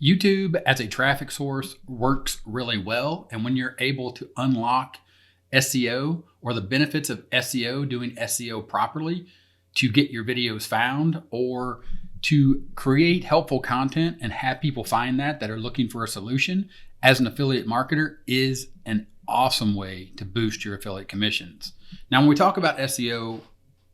YouTube as a traffic source works really well. And when you're able to unlock SEO or the benefits of SEO, doing SEO properly to get your videos found or to create helpful content and have people find that are looking for a solution as an affiliate marketer is an awesome way to boost your affiliate commissions. Now, when we talk about SEO,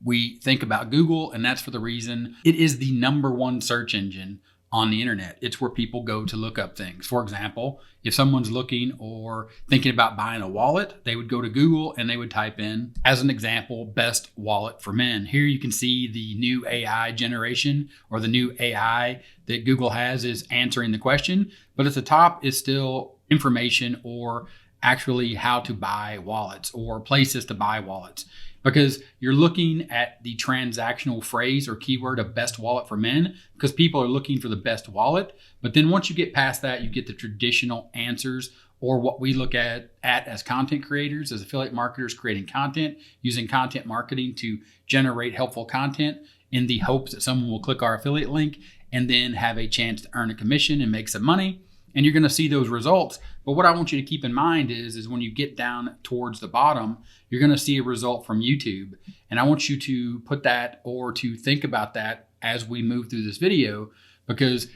we think about Google, and that's for the reason it is the #1 search engine on the internet. It's where people go to look up things. For example, if someone's looking or thinking about buying a wallet, they would go to Google and they would type in, as an example, best wallet for men. Here you can see the new AI generation or the new AI that Google has is answering the question, but at the top is still information or actually how to buy wallets or places to buy wallets. Because you're looking at the transactional phrase or keyword of best wallet for men because people are looking for the best wallet. But then once you get past that, you get the traditional answers or what we look at as content creators, as affiliate marketers creating content, using content marketing to generate helpful content in the hopes that someone will click our affiliate link and then have a chance to earn a commission and make some money. And you're going to see those results. But what I want you to keep in mind is when you get down towards the bottom, you're going to see a result from YouTube. And I want you to put that or to think about that as we move through this video, because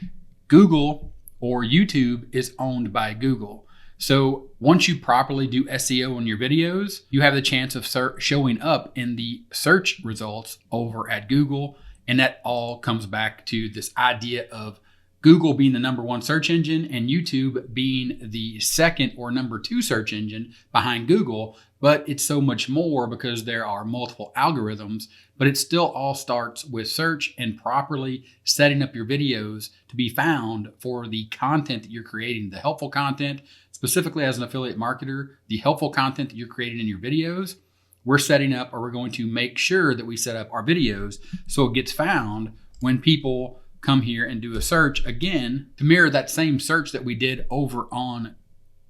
Google or YouTube is owned by Google. So once you properly do SEO on your videos, you have the chance of showing up in the search results over at Google. And that all comes back to this idea of Google being the #1 search engine and YouTube being the second or #2 search engine behind Google. But it's so much more because there are multiple algorithms, but it still all starts with search and properly setting up your videos to be found for the content that you're creating, the helpful content, specifically as an affiliate marketer, the helpful content that you're creating in your videos. We're setting up, or we're going to make sure that we set up our videos so it gets found when people come here and do a search, again, to mirror that same search that we did over on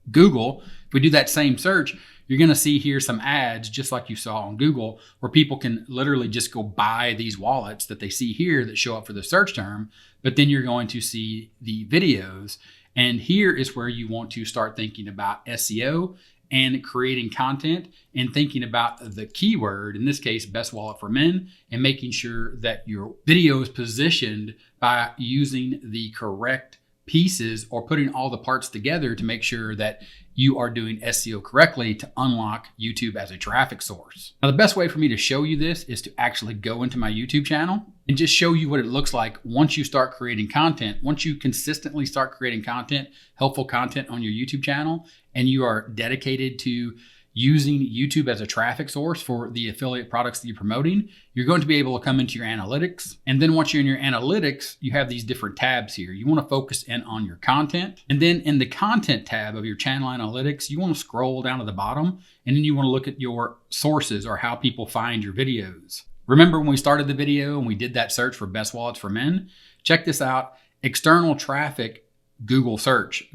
Google. If we do that same search, you're going to see here some ads just like you saw on Google where people can literally just go buy these wallets that they see here that show up for the search term, but then you're going to see the videos. And here is where you want to start thinking about SEO and creating content and thinking about the keyword, in this case, best wallet for men, and making sure that your video is positioned by using the correct pieces or putting all the parts together to make sure that you are doing SEO correctly to unlock YouTube as a traffic source. Now, the best way for me to show you this is to actually go into my YouTube channel and just show you what it looks like once you start creating content. Once you consistently start creating content, helpful content on your YouTube channel, and you are dedicated to using YouTube as a traffic source for the affiliate products that you're promoting, you're going to be able to come into your analytics. And then once you're in your analytics, you have these different tabs here. You want to focus in on your content. And then in the content tab of your channel analytics, you want to scroll down to the bottom, and then you want to look at your sources or how people find your videos. Remember when we started the video and we did that search for best wallets for men? Check this out. External traffic, Google search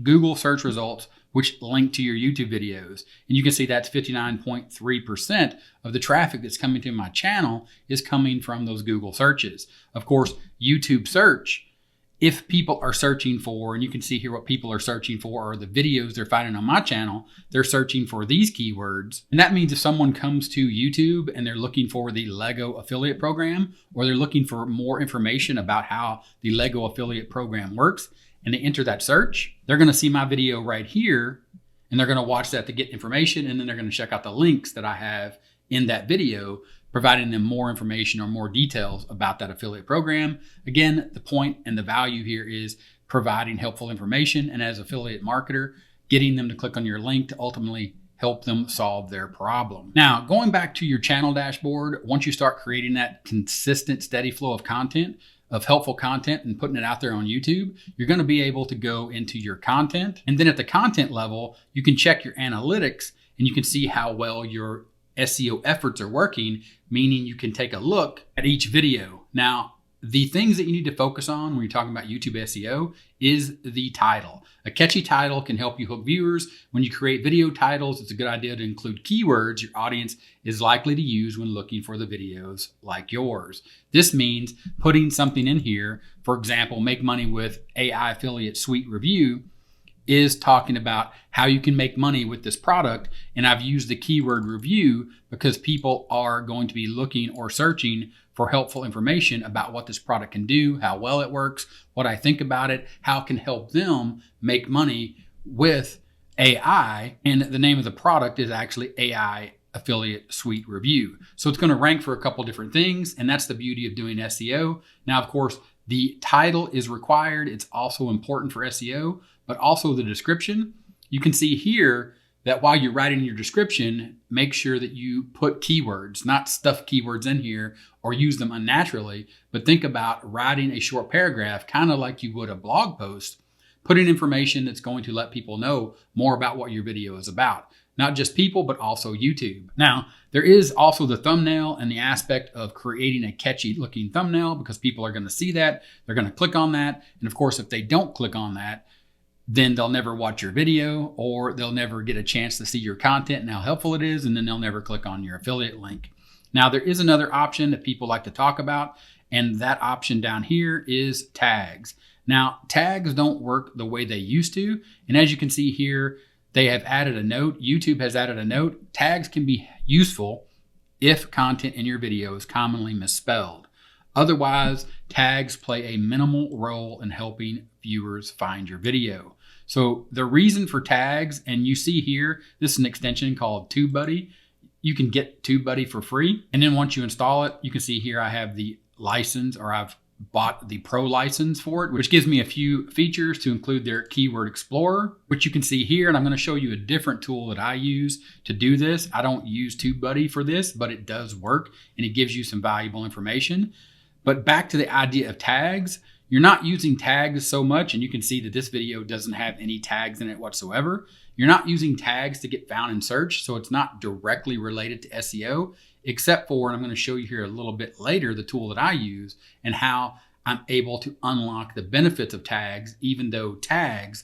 results, which link to your YouTube videos. And you can see that's 59.3% of the traffic that's coming to my channel is coming from those Google searches. Of course, YouTube search, if people are searching for, and you can see here what people are searching for, or the videos they're finding on my channel, they're searching for these keywords. And that means if someone comes to YouTube and they're looking for the Lego affiliate program, or they're looking for more information about how the Lego affiliate program works, and they enter that search, they're going to see my video right here, and they're going to watch that to get information, and then they're going to check out the links that I have in that video, providing them more information or more details about that affiliate program. Again, the point and the value here is providing helpful information, and as affiliate marketer, getting them to click on your link to ultimately help them solve their problem. Now, going back to your channel dashboard, once you start creating that consistent, steady flow of content, of helpful content and putting it out there on YouTube, you're going to be able to go into your content. And then at the content level, you can check your analytics and you can see how well your SEO efforts are working, meaning you can take a look at each video. Now, the things that you need to focus on when you're talking about YouTube SEO is the title. A catchy title can help you hook viewers. When you create video titles, it's a good idea to include keywords your audience is likely to use when looking for the videos like yours. This means putting something in here, for example, make money with AI affiliate suite review, is talking about how you can make money with this product. And I've used the keyword review because people are going to be looking or searching for helpful information about what this product can do, how well it works, what I think about it, how it can help them make money with AI. And the name of the product is actually AI Affiliate Suite Review. So it's going to rank for a couple different things, and that's the beauty of doing SEO. Now, of course, the title is required. It's also important for SEO, but also the description. You can see here that while you're writing your description, make sure that you put keywords, not stuff keywords in here or use them unnaturally, but think about writing a short paragraph, kind of like you would a blog post, putting information that's going to let people know more about what your video is about. Not just people, but also YouTube. Now, there is also the thumbnail and the aspect of creating a catchy looking thumbnail, because people are going to see that, they're going to click on that. And of course, if they don't click on that, then they'll never watch your video, or they'll never get a chance to see your content and how helpful it is, and then they'll never click on your affiliate link. Now, there is another option that people like to talk about, and that option down here is tags. Now, tags don't work the way they used to, and as you can see here, they have added a note. YouTube has added a note. Tags can be useful if content in your video is commonly misspelled. Otherwise, tags play a minimal role in helping viewers find your video. So the reason for tags, and you see here, this is an extension called TubeBuddy. You can get TubeBuddy for free. And then once you install it, you can see here I have the license, or I've bought the pro license for it, which gives me a few features to include their keyword explorer, which you can see here. And I'm going to show you a different tool that I use to do this. I don't use TubeBuddy for this, but it does work and it gives you some valuable information. But back to the idea of tags, you're not using tags so much, and you can see that this video doesn't have any tags in it whatsoever. You're not using tags to get found in search, so it's not directly related to SEO, except for, and I'm going to show you here a little bit later, the tool that I use and how I'm able to unlock the benefits of tags, even though tags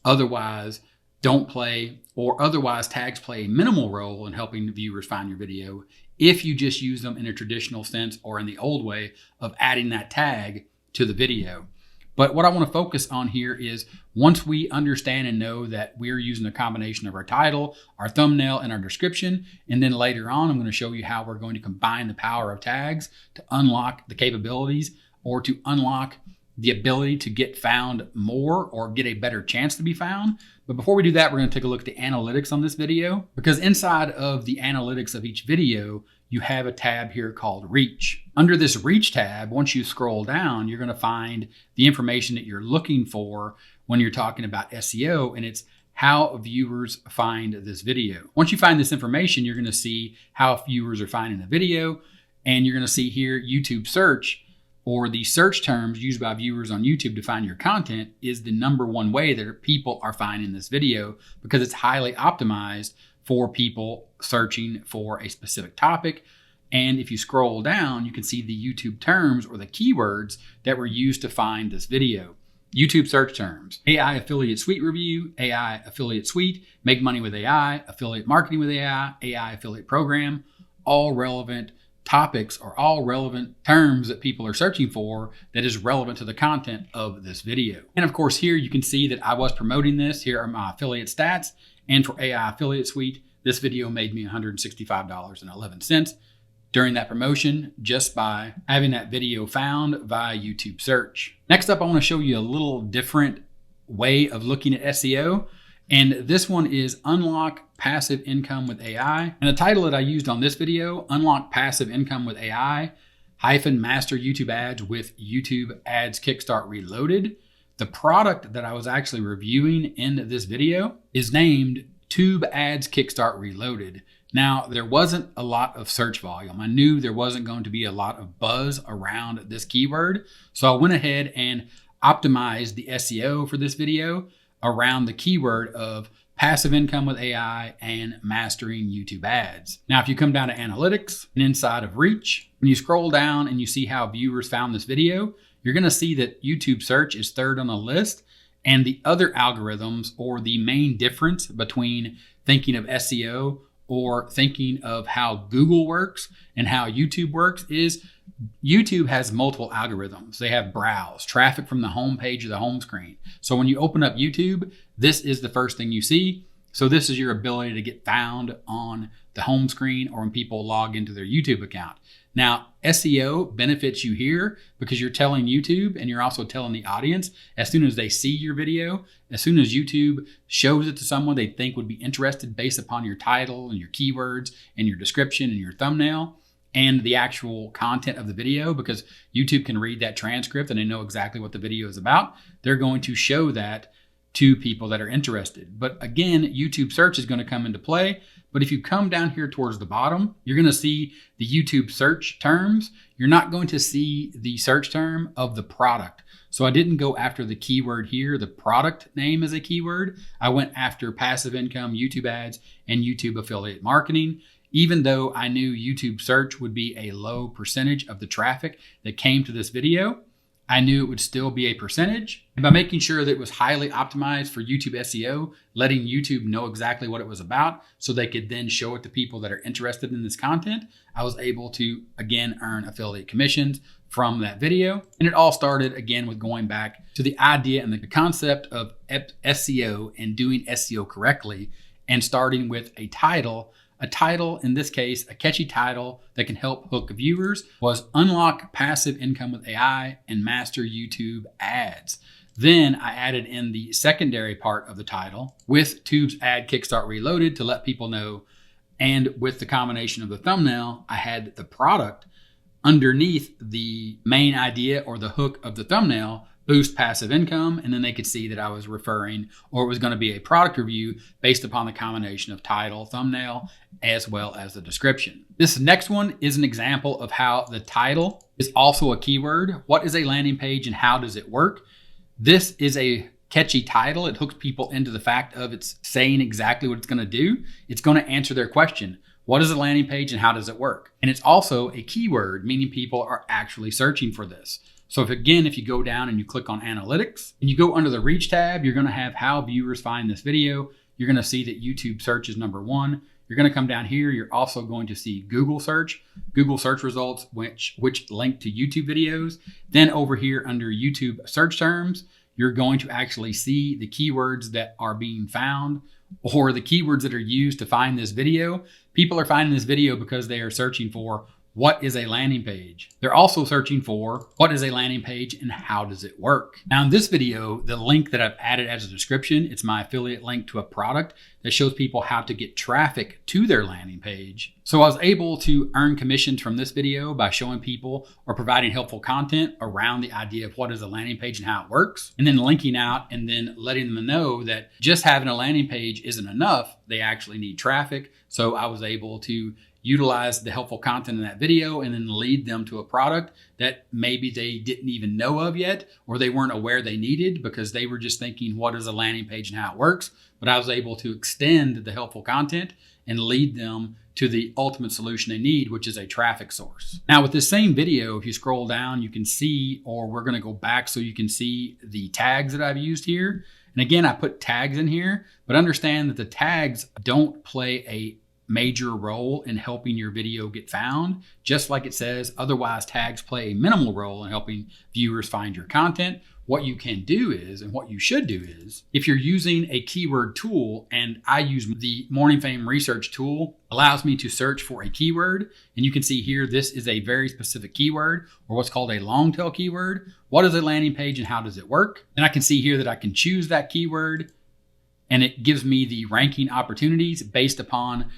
otherwise don't play, or otherwise tags play a minimal role in helping viewers find your video if you just use them in a traditional sense, or in the old way of adding that tag to the video. But what I want to focus on here is, once we understand and know that we're using a combination of our title, our thumbnail, and our description, and then later on, I'm going to show you how we're going to combine the power of tags to unlock the capabilities, or to unlock the ability to get found more, or get a better chance to be found. But before we do that, we're going to take a look at the analytics on this video, because inside of the analytics of each video, you have a tab here called Reach. Under this Reach tab, once you scroll down, you're going to find the information that you're looking for when you're talking about SEO, and it's how viewers find this video. Once you find this information, you're going to see how viewers are finding the video, and you're going to see here YouTube search, or the search terms used by viewers on YouTube to find your content, is the #1 way that people are finding this video, because it's highly optimized for people searching for a specific topic. And if you scroll down, you can see the YouTube terms, or the keywords that were used to find this video. YouTube search terms: AI Affiliate Suite Review, AI Affiliate Suite, Make Money with AI, Affiliate Marketing with AI, AI Affiliate Program, all relevant topics, or all relevant terms that people are searching for that is relevant to the content of this video. And of course, here you can see that I was promoting this. Here are my affiliate stats. And for AI Affiliate Suite, this video made me $165.11 during that promotion, just by having that video found via YouTube search. Next up, I want to show you a little different way of looking at SEO. And this one is Unlock Passive Income with AI. And the title that I used on this video, Unlock Passive Income with AI - Master YouTube Ads with YouTube Ads Kickstart Reloaded. The product that I was actually reviewing in this video is named Tube Ads Kickstart Reloaded. Now, there wasn't a lot of search volume. I knew there wasn't going to be a lot of buzz around this keyword. So I went ahead and optimized the SEO for this video around the keyword of passive income with AI, and mastering YouTube ads. Now, if you come down to analytics and inside of reach, when you scroll down and you see how viewers found this video, you're going to see that YouTube search is third on the list. And the other algorithms, or the main difference between thinking of SEO or thinking of how Google works and how YouTube works, is YouTube has multiple algorithms. They have browse, traffic from the home page or the home screen. So when you open up YouTube, this is the first thing you see. So this is your ability to get found on the home screen or when people log into their YouTube account. Now, SEO benefits you here because you're telling YouTube and you're also telling the audience, as soon as they see your video, as soon as YouTube shows it to someone they think would be interested based upon your title and your keywords and your description and your thumbnail and the actual content of the video, because YouTube can read that transcript and they know exactly what the video is about, they're going to show that to people that are interested. But again, YouTube search is going to come into play. But if you come down here towards the bottom, you're going to see the YouTube search terms. You're not going to see the search term of the product. So I didn't go after the keyword here, the product name as a keyword. I went after passive income, YouTube ads, and YouTube affiliate marketing. Even though I knew YouTube search would be a low percentage of the traffic that came to this video, I knew it would still be a percentage. And by making sure that it was highly optimized for YouTube SEO, letting YouTube know exactly what it was about so they could then show it to people that are interested in this content, I was able to, again, earn affiliate commissions from that video. And it all started, again, with going back to the idea and the concept of SEO and doing SEO correctly and starting with a title. A title, in this case, a catchy title that can help hook viewers, was Unlock Passive Income with AI and Master YouTube Ads. Then I added in the secondary part of the title with Tube's Ad Kickstart Reloaded to let people know. And with the combination of the thumbnail, I had the product underneath the main idea or the hook of the thumbnail, boost passive income, and then they could see that I was referring, or it was going to be a product review based upon the combination of title, thumbnail, as well as the description. This next one is an example of how the title is also a keyword. What is a landing page and how does it work? This is a catchy title. It hooks people into the fact of it's saying exactly what it's going to do. It's going to answer their question. What is a landing page and how does it work? And it's also a keyword, meaning people are actually searching for this. So if you go down and you click on analytics and you go under the reach tab, you're going to have how viewers find this video. You're going to see that YouTube search is number one. You're going to come down here. You're also going to see Google search results, which link to YouTube videos. Then over here under YouTube search terms, you're going to actually see the keywords that are being found or the keywords that are used to find this video. People are finding this video because they are searching for what is a landing page. They're also searching for what is a landing page and how does it work. Now in this video, the link that I've added as a description, it's my affiliate link to a product that shows people how to get traffic to their landing page. So I was able to earn commissions from this video by showing people or providing helpful content around the idea of what is a landing page and how it works, and then linking out and then letting them know that just having a landing page isn't enough. They actually need traffic. So I was able to utilize the helpful content in that video and then lead them to a product that maybe they didn't even know of yet, or they weren't aware they needed because they were just thinking, what is a landing page and how it works? But I was able to extend the helpful content and lead them to the ultimate solution they need, which is a traffic source. Now with this same video, if you scroll down, you can see, or we're going to go back so you can see the tags that I've used here. And again, I put tags in here, but understand that the tags don't play a major role in helping your video get found. Just like it says, otherwise tags play a minimal role in helping viewers find your content. What you can do is, and what you should do is, if you're using a keyword tool, and I use the Morning Fame research tool, allows me to search for a keyword. And you can see here, this is a very specific keyword, or what's called a long tail keyword. What is a landing page and how does it work? And I can see here that I can choose that keyword, and it gives me the ranking opportunities based upon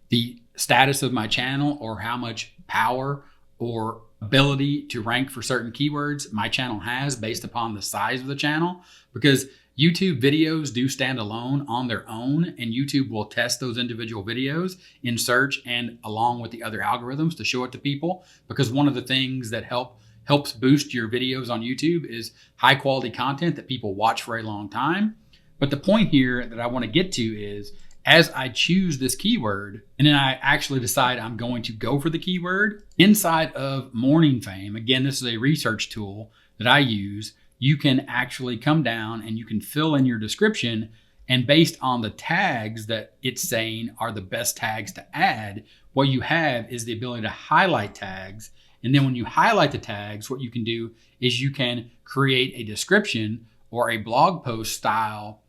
the status of my channel or how much power or ability to rank for certain keywords my channel has based upon the size of the channel, because YouTube videos do stand alone on their own, and YouTube will test those individual videos in search and along with the other algorithms to show it to people, because one of the things that helps boost your videos on YouTube is high quality content that people watch for a long time. But the point here that I want to get to is, as I choose this keyword and then I actually decide I'm going to go for the keyword inside of Morning Fame, again, this is a research tool that I use. You can actually come down and you can fill in your description, and based on the tags that it's saying are the best tags to add, what you have is the ability to highlight tags. And then when you highlight the tags, what you can do is you can create a description or a blog post style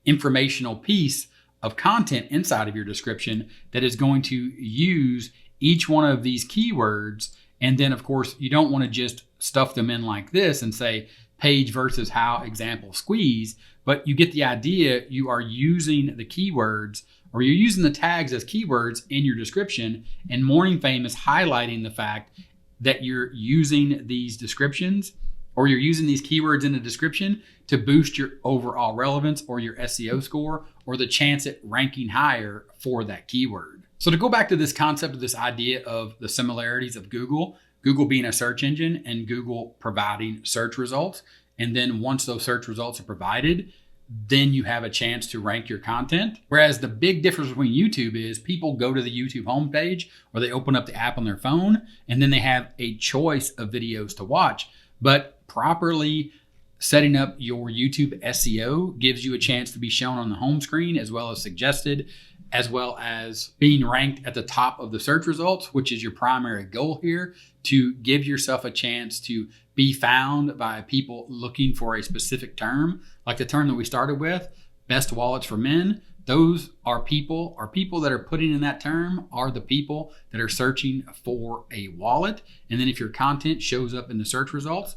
informational piece of content inside of your description that is going to use each one of these keywords. And then of course, you don't want to just stuff them in like this and say page versus how example squeeze, but you get the idea. You are using the keywords, or you're using the tags as keywords in your description, and Morning Fame is highlighting the fact that you're using these descriptions, or you're using these keywords in the description to boost your overall relevance or your SEO score, or the chance at ranking higher for that keyword. So to go back to this concept of this idea of the similarities of Google being a search engine and Google providing search results. And then once those search results are provided, then you have a chance to rank your content. Whereas the big difference between YouTube is people go to the YouTube homepage, or they open up the app on their phone, and then they have a choice of videos to watch. But properly setting up your YouTube SEO gives you a chance to be shown on the home screen, as well as suggested, as well as being ranked at the top of the search results, which is your primary goal here, to give yourself a chance to be found by people looking for a specific term, like the term that we started with, best wallets for men. Those are people that are putting in that term are the people that are searching for a wallet. And then if your content shows up in the search results,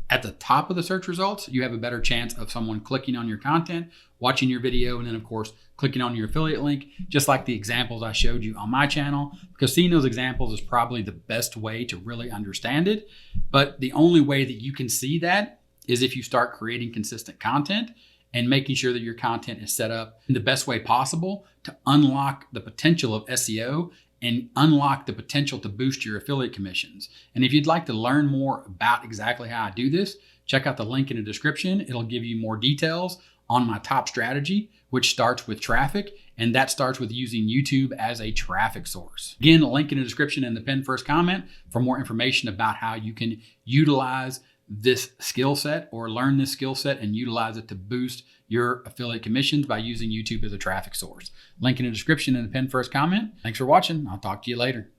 at the top of the search results, you have a better chance of someone clicking on your content, watching your video, and then of course, clicking on your affiliate link, just like the examples I showed you on my channel, because seeing those examples is probably the best way to really understand it. But the only way that you can see that is if you start creating consistent content and making sure that your content is set up in the best way possible to unlock the potential of SEO and unlock the potential to boost your affiliate commissions. And if you'd like to learn more about exactly how I do this, check out the link in the description. It'll give you more details on my top strategy, which starts with traffic, and that starts with using YouTube as a traffic source. Again, the link in the description and the pinned first comment for more information about how you can utilize this skill set, or learn this skill set and utilize it to boost your affiliate commissions by using YouTube as a traffic source. Link in the description and the pinned first comment. Thanks for watching. I'll talk to you later.